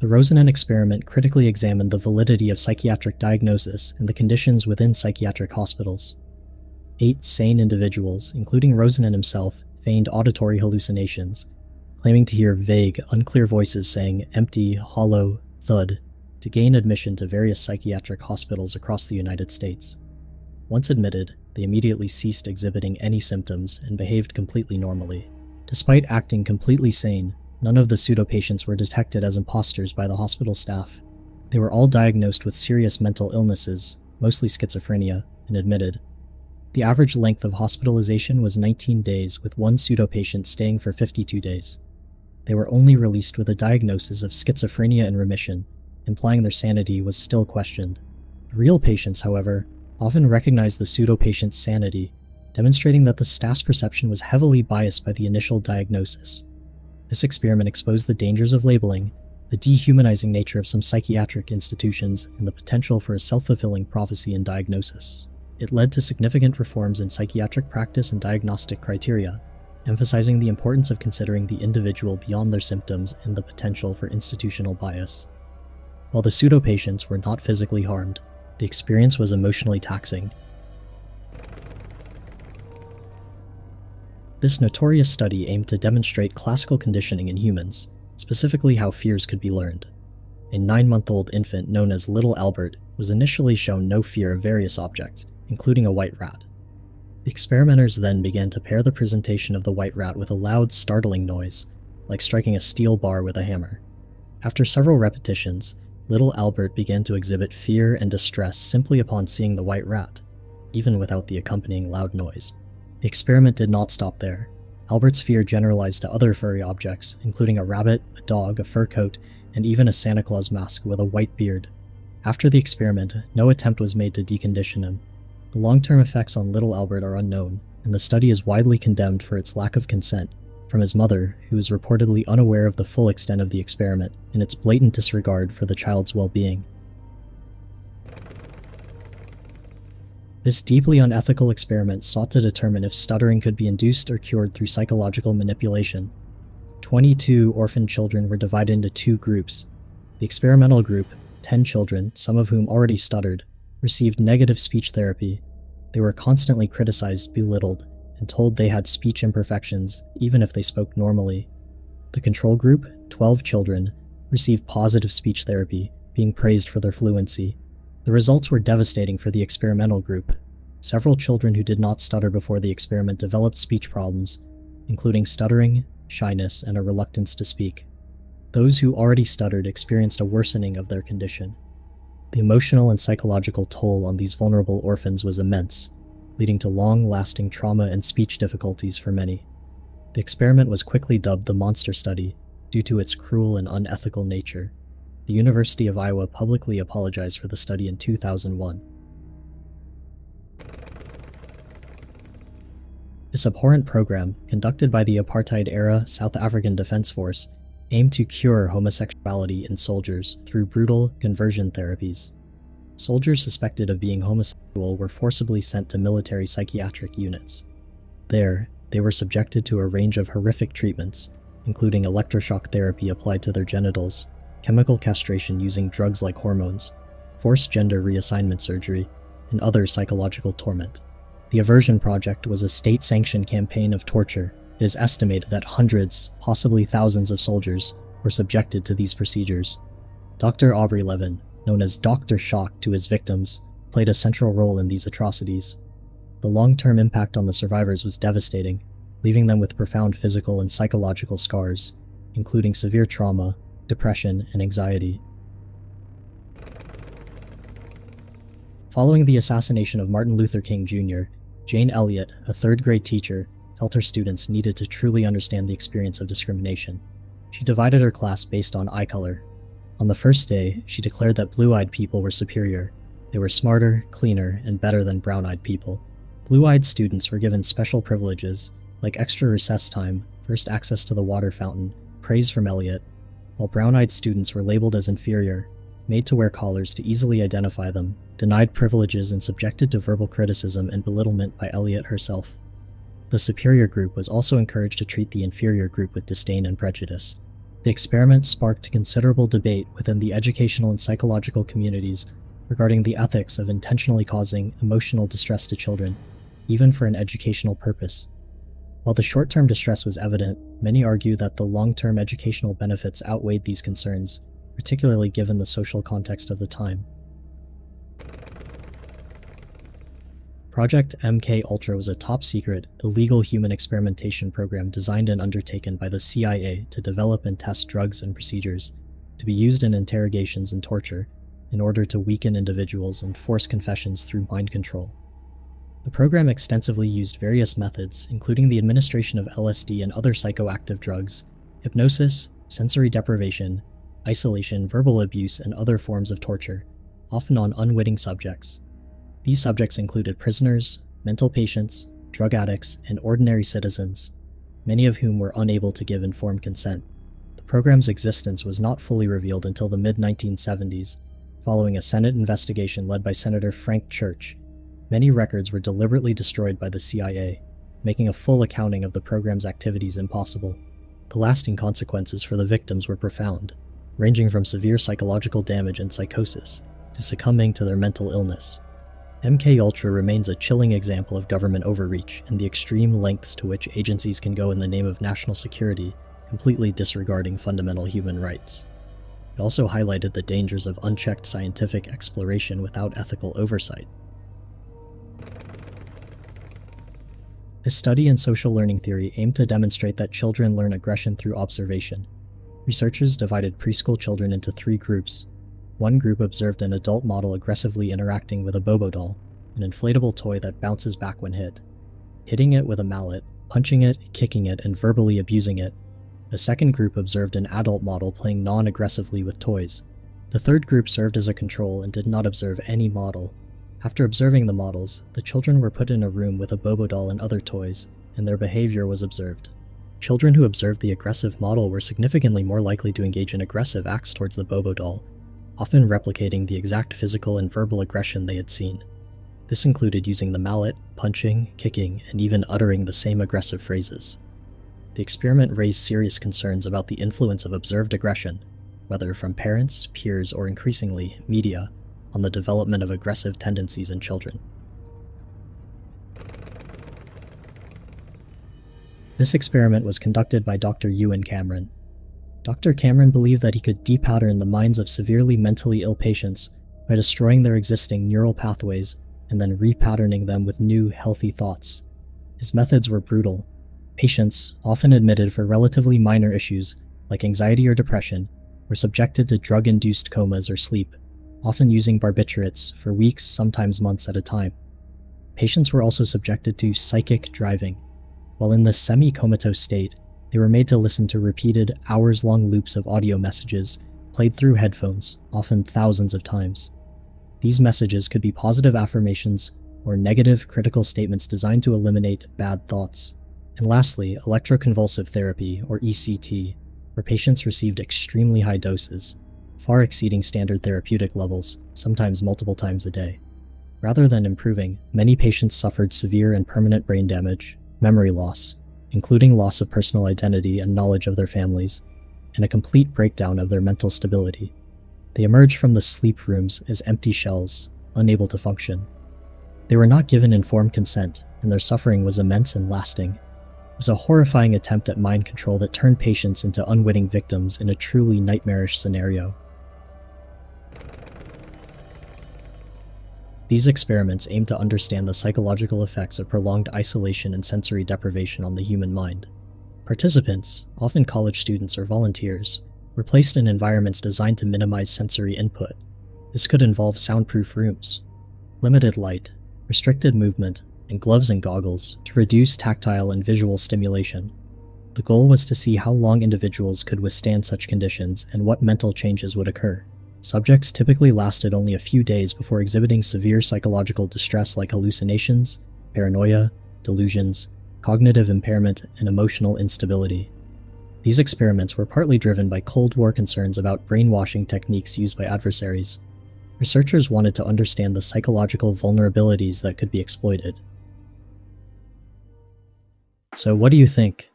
The Rosenhan experiment critically examined the validity of psychiatric diagnosis and the conditions within psychiatric hospitals. 8 sane individuals, including Rosenhan himself, feigned auditory hallucinations, claiming to hear vague, unclear voices saying empty, hollow, thud, to gain admission to various psychiatric hospitals across the United States. Once admitted, they immediately ceased exhibiting any symptoms and behaved completely normally. Despite acting completely sane, none of the pseudo-patients were detected as imposters by the hospital staff. They were all diagnosed with serious mental illnesses, mostly schizophrenia, and admitted. The average length of hospitalization was 19 days, with one pseudo-patient staying for 52 days. They were only released with a diagnosis of schizophrenia in remission, implying their sanity was still questioned. Real patients, however, often recognized the pseudo-patient's sanity, demonstrating that the staff's perception was heavily biased by the initial diagnosis. This experiment exposed the dangers of labeling, the dehumanizing nature of some psychiatric institutions, and the potential for a self-fulfilling prophecy in diagnosis. It led to significant reforms in psychiatric practice and diagnostic criteria, emphasizing the importance of considering the individual beyond their symptoms and the potential for institutional bias. While the pseudo-patients were not physically harmed, the experience was emotionally taxing. This notorious study aimed to demonstrate classical conditioning in humans, specifically how fears could be learned. A 9-month-old infant known as Little Albert was initially shown no fear of various objects, including a white rat. The experimenters then began to pair the presentation of the white rat with a loud, startling noise, like striking a steel bar with a hammer. After several repetitions, Little Albert began to exhibit fear and distress simply upon seeing the white rat, even without the accompanying loud noise. The experiment did not stop there. Albert's fear generalized to other furry objects, including a rabbit, a dog, a fur coat, and even a Santa Claus mask with a white beard. After the experiment, no attempt was made to decondition him. The long-term effects on Little Albert are unknown, and the study is widely condemned for its lack of consent from his mother, who is reportedly unaware of the full extent of the experiment and its blatant disregard for the child's well-being. This deeply unethical experiment sought to determine if stuttering could be induced or cured through psychological manipulation. 22 orphan children were divided into 2 groups. The experimental group, 10 children, some of whom already stuttered, received negative speech therapy. They were constantly criticized, belittled, and told they had speech imperfections, even if they spoke normally. The control group, 12 children, received positive speech therapy, being praised for their fluency. The results were devastating for the experimental group. Several children who did not stutter before the experiment developed speech problems, including stuttering, shyness, and a reluctance to speak. Those who already stuttered experienced a worsening of their condition. The emotional and psychological toll on these vulnerable orphans was immense, leading to long-lasting trauma and speech difficulties for many. The experiment was quickly dubbed the Monster Study due to its cruel and unethical nature. The University of Iowa publicly apologized for the study in 2001. This abhorrent program, conducted by the apartheid-era South African Defense Force, aimed to cure homosexuality in soldiers through brutal conversion therapies. Soldiers suspected of being homosexual were forcibly sent to military psychiatric units. There, they were subjected to a range of horrific treatments, including electroshock therapy applied to their genitals, chemical castration using drugs like hormones, forced gender reassignment surgery, and other psychological torment. The Aversion Project was a state-sanctioned campaign of torture. It is estimated that hundreds, possibly thousands of soldiers were subjected to these procedures. Dr. Aubrey Levin, known as Dr. Shock to his victims, played a central role in these atrocities. The long-term impact on the survivors was devastating, leaving them with profound physical and psychological scars, including severe trauma, depression, and anxiety. Following the assassination of Martin Luther King Jr., Jane Elliott, a third-grade teacher, felt her students needed to truly understand the experience of discrimination. She divided her class based on eye color. On the first day, she declared that blue-eyed people were superior. They were smarter, cleaner, and better than brown-eyed people. Blue-eyed students were given special privileges, like extra recess time, first access to the water fountain, praise from Elliott, while brown-eyed students were labeled as inferior, made to wear collars to easily identify them, denied privileges and subjected to verbal criticism and belittlement by Elliott herself. The superior group was also encouraged to treat the inferior group with disdain and prejudice. The experiment sparked considerable debate within the educational and psychological communities regarding the ethics of intentionally causing emotional distress to children, even for an educational purpose. While the short-term distress was evident, many argue that the long-term educational benefits outweighed these concerns, particularly given the social context of the time. Project MKUltra was a top-secret, illegal human experimentation program designed and undertaken by the CIA to develop and test drugs and procedures to be used in interrogations and torture in order to weaken individuals and force confessions through mind control. The program extensively used various methods, including the administration of LSD and other psychoactive drugs, hypnosis, sensory deprivation, isolation, verbal abuse, and other forms of torture, often on unwitting subjects. These subjects included prisoners, mental patients, drug addicts, and ordinary citizens, many of whom were unable to give informed consent. The program's existence was not fully revealed until the mid-1970s, following a Senate investigation led by Senator Frank Church. Many records were deliberately destroyed by the CIA, making a full accounting of the program's activities impossible. The lasting consequences for the victims were profound, ranging from severe psychological damage and psychosis to succumbing to their mental illness. MKUltra remains a chilling example of government overreach and the extreme lengths to which agencies can go in the name of national security, completely disregarding fundamental human rights. It also highlighted the dangers of unchecked scientific exploration without ethical oversight. This study in social learning theory aimed to demonstrate that children learn aggression through observation. Researchers divided preschool children into 3 groups. One group observed an adult model aggressively interacting with a Bobo doll, an inflatable toy that bounces back when hit, hitting it with a mallet, punching it, kicking it, and verbally abusing it. A second group observed an adult model playing non-aggressively with toys. The third group served as a control and did not observe any model. After observing the models, the children were put in a room with a Bobo doll and other toys, and their behavior was observed. Children who observed the aggressive model were significantly more likely to engage in aggressive acts towards the Bobo doll, often replicating the exact physical and verbal aggression they had seen. This included using the mallet, punching, kicking, and even uttering the same aggressive phrases. The experiment raised serious concerns about the influence of observed aggression, whether from parents, peers, or increasingly, media, on the development of aggressive tendencies in children. This experiment was conducted by Dr. Ewan Cameron. Dr. Cameron believed that he could depattern the minds of severely mentally ill patients by destroying their existing neural pathways and then repatterning them with new, healthy thoughts. His methods were brutal. Patients, often admitted for relatively minor issues like anxiety or depression, were subjected to drug-induced comas or sleep, often using barbiturates for weeks, sometimes months at a time. Patients were also subjected to psychic driving. While in this semi-comatose state, they were made to listen to repeated, hours-long loops of audio messages played through headphones, often thousands of times. These messages could be positive affirmations or negative, critical statements designed to eliminate bad thoughts. And lastly, electroconvulsive therapy, or ECT, where patients received extremely high doses, far exceeding standard therapeutic levels, sometimes multiple times a day. Rather than improving, many patients suffered severe and permanent brain damage, memory loss, including loss of personal identity and knowledge of their families, and a complete breakdown of their mental stability. They emerged from the sleep rooms as empty shells, unable to function. They were not given informed consent, and their suffering was immense and lasting. It was a horrifying attempt at mind control that turned patients into unwitting victims in a truly nightmarish scenario. These experiments aim to understand the psychological effects of prolonged isolation and sensory deprivation on the human mind. Participants, often college students or volunteers, were placed in environments designed to minimize sensory input. This could involve soundproof rooms, limited light, restricted movement, and gloves and goggles to reduce tactile and visual stimulation. The goal was to see how long individuals could withstand such conditions and what mental changes would occur. Subjects typically lasted only a few days before exhibiting severe psychological distress like hallucinations, paranoia, delusions, cognitive impairment, and emotional instability. These experiments were partly driven by Cold War concerns about brainwashing techniques used by adversaries. Researchers wanted to understand the psychological vulnerabilities that could be exploited. So what do you think?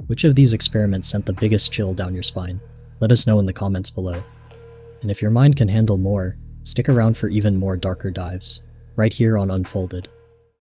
Which of these experiments sent the biggest chill down your spine? Let us know in the comments below. And if your mind can handle more, stick around for even more darker dives, right here on Unfolded.